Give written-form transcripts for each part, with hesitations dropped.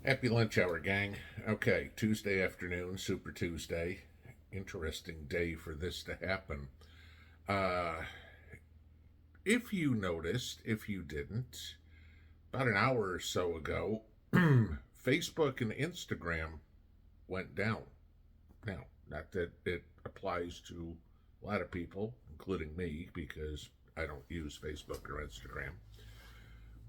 Happy lunch hour, gang. Okay, Tuesday afternoon, Super Tuesday. Interesting day for this to happen. Uh, if you noticed, if you didn't, about an hour or so ago, Facebook and Instagram went down. Now, not that it applies to a lot of people, including me, because I don't use Facebook or Instagram,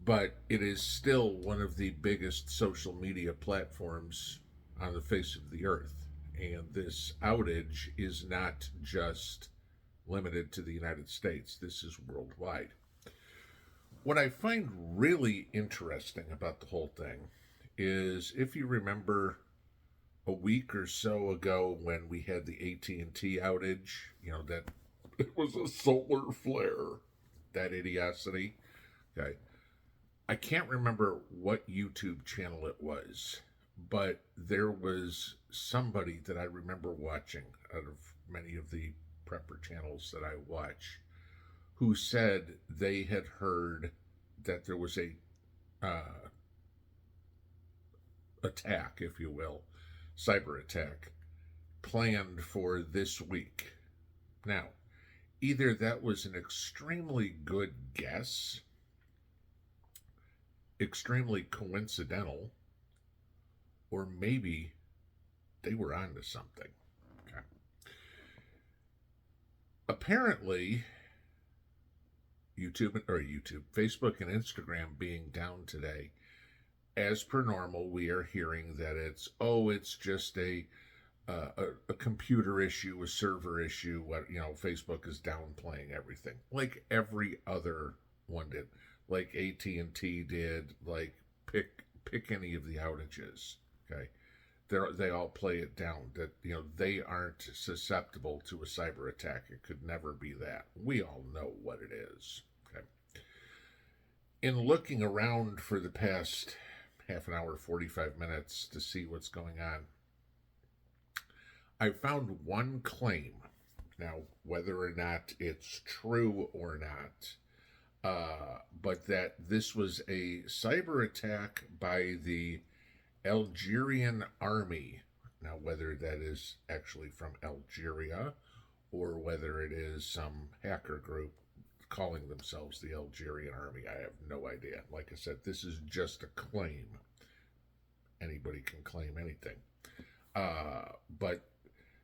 but it is still one of the biggest social media platforms on the face of the earth. And this outage is not just limited to the United States, this is worldwide. What I find really interesting about the whole thing is if you remember a week or so ago when we had the AT&T outage, that it was a solar flare, that idiocy. Okay, I can't remember what YouTube channel it was, but there was somebody that I remember watching out of many of the prepper channels that I watch who said they had heard that there was a uh, attack, if you will, cyber attack planned for this week. Now, either that was an extremely good guess, extremely coincidental, or maybe they were onto something. Okay. Apparently, Facebook and Instagram being down today, as per normal, we are hearing that it's just a computer issue, a server issue. Facebook is downplaying everything, like every other one did, like AT&T did, like pick any of the outages. Okay, they all play it down that they aren't susceptible to a cyber attack. It could never be that. We all know what it is. Okay. In looking around for the past half an hour, 45 minutes to see what's going on, I found one claim. Now, whether or not it's true or not, but that this was a cyber attack by the Algerian army. Now, whether that is actually from Algeria or whether it is some hacker group calling themselves the Algerian army, I have no idea. Like I said, this is just a claim. Anybody can claim anything. But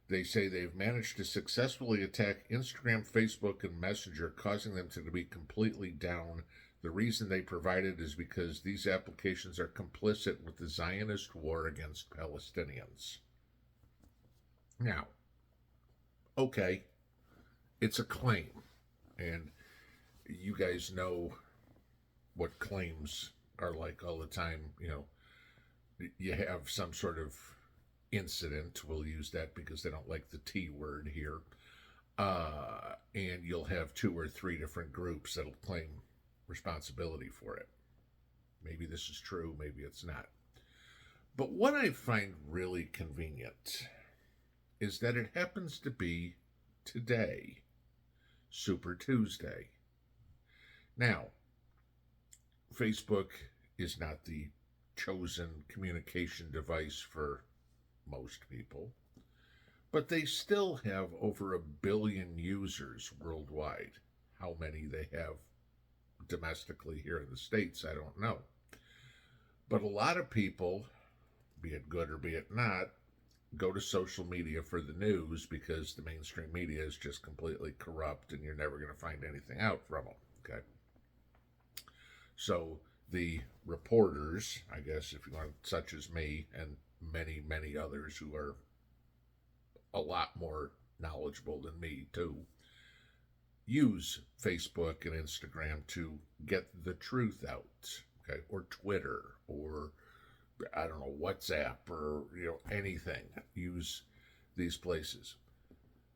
they say they've managed to successfully attack Instagram, Facebook, and Messenger, causing them to be completely down. The reason they provided is because these applications are complicit with the Zionist war against Palestinians. Now, okay, it's a claim, and you guys know what claims are like all the time. You have some sort of incident, we'll use that because they don't like the T word here, and you'll have two or three different groups that'll claim responsibility for it. Maybe this is true, maybe it's not. But what I find really convenient is that it happens to be today, Super Tuesday. Now, Facebook is not the chosen communication device for most people, but they still have over 1 billion users worldwide. How many they have domestically here in the States, I don't know. But a lot of people, be it good or be it not, go to social media for the news because the mainstream media is just completely corrupt and you're never going to find anything out from them. Okay. So the reporters, I guess, if you want, such as me and many, many others who are a lot more knowledgeable than me too, use Facebook and Instagram to get the truth out, okay, or Twitter, or I don't know, WhatsApp, or anything. Use these places.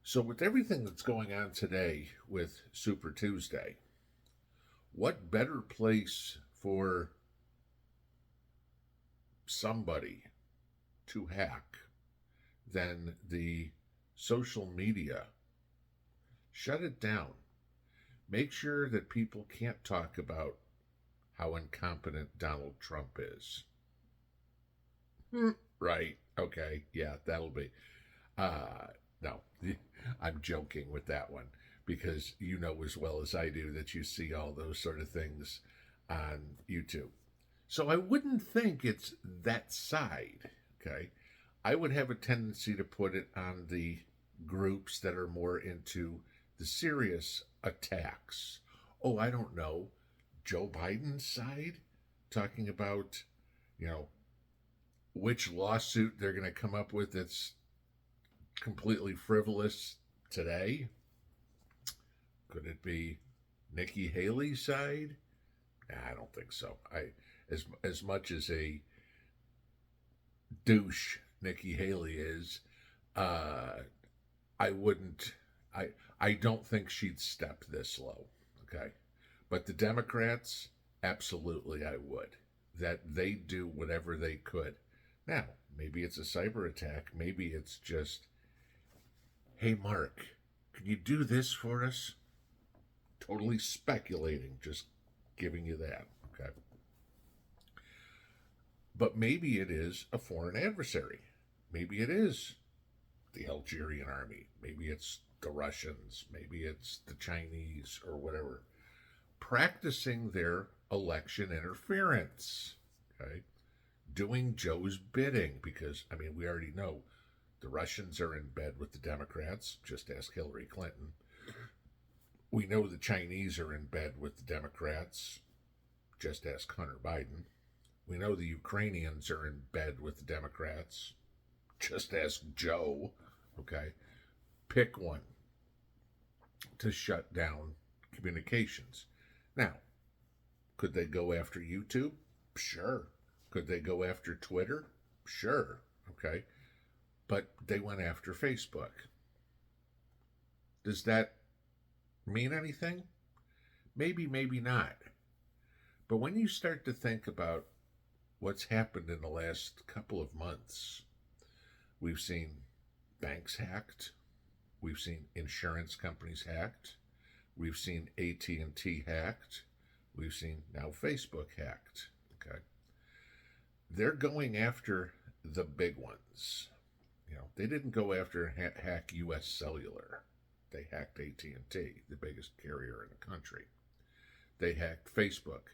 So with everything that's going on today with Super Tuesday, what better place for somebody to hack than the social media? Shut it down. Make sure that people can't talk about how incompetent Donald Trump is. Right. Okay. Yeah, that'll be. Uh, no, I'm joking with that one because you know as well as I do that you see all those sort of things on YouTube. So I wouldn't think it's that side. Okay. I would have a tendency to put it on the groups that are more into the serious attacks. Oh, I don't know. Joe Biden's side talking about, you know, which lawsuit they're going to come up with that's completely frivolous today. Could it be Nikki Haley's side? Nah, I don't think so. As much as a douche Nikki Haley is, uh, I wouldn't. I I don't think she'd step this low. Okay, but the Democrats, absolutely, I would. That they do whatever they could. Now, maybe it's a cyber attack. Maybe it's just, hey, Mark, can you do this for us? Totally speculating, just giving you that. Okay. But maybe it is a foreign adversary. Maybe it is the Algerian army. Maybe it's the Russians. Maybe it's the Chinese or whatever. Practicing their election interference. Okay. Doing Joe's bidding because, I mean, we already know the Russians are in bed with the Democrats. Just ask Hillary Clinton. We know the Chinese are in bed with the Democrats. Just ask Hunter Biden. We know the Ukrainians are in bed with the Democrats. Just ask Joe. Okay. Pick one to shut down communications. Now, could they go after YouTube? Sure. Could they go after Twitter? Sure. Okay. But they went after Facebook. Does that mean anything? Maybe, maybe not. But when you start to think about what's happened in the last couple of months, we've seen banks hacked, we've seen insurance companies hacked, we've seen AT&T hacked, we've seen now Facebook hacked. Okay, they're going after the big ones. You know, they didn't go after hack U.S. Cellular. They hacked AT&T, the biggest carrier in the country. They hacked Facebook,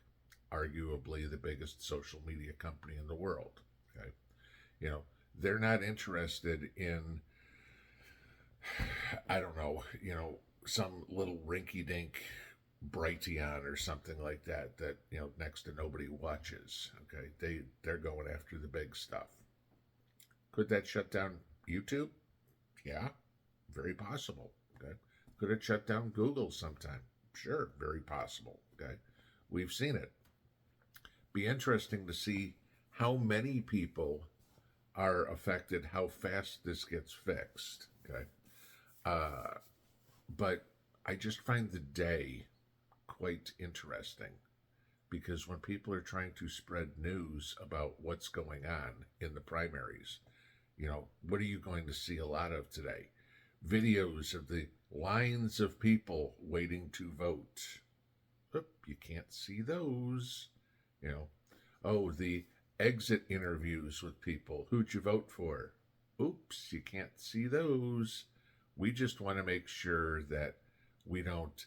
arguably the biggest social media company in the world. Okay, you know, they're not interested in, I don't know, you know, some little rinky-dink Brighteon or something like that that, you know, next to nobody watches. Okay, they're going after the big stuff. Could that shut down YouTube? Yeah, very possible. Okay, could it shut down Google sometime? Sure, very possible. Okay, we've seen it. Be interesting to see how many people are affected, how fast this gets fixed. Okay, but I just find the day quite interesting because when people are trying to spread news about what's going on in the primaries, you know, what are you going to see a lot of today? Videos of the lines of people waiting to vote. Oop, you can't see those. You know, oh, the exit interviews with people. Who'd you vote for? Oops, you can't see those. We just want to make sure that we don't,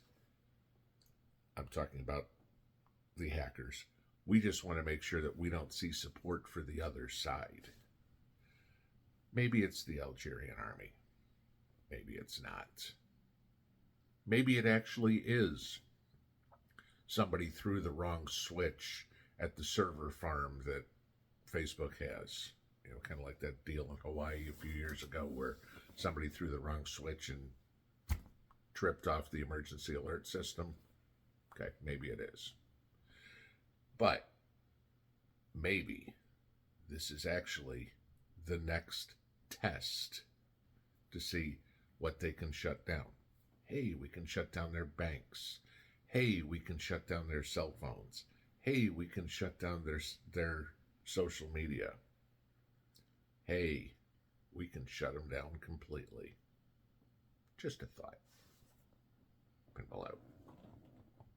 I'm talking about the hackers. We just want to make sure that we don't see support for the other side. Maybe it's the Algerian army. Maybe it's not. Maybe it actually is somebody threw the wrong switch at the server farm that Facebook has. You know, kind of like that deal in Hawaii a few years ago where somebody threw the wrong switch and tripped off the emergency alert system. Okay, maybe it is. But maybe this is actually the next test to see what they can shut down. Hey, we can shut down their banks. Hey, we can shut down their cell phones. Hey, we can shut down their social media. Hey, we can shut them down completely. Just a thought. Pinball out.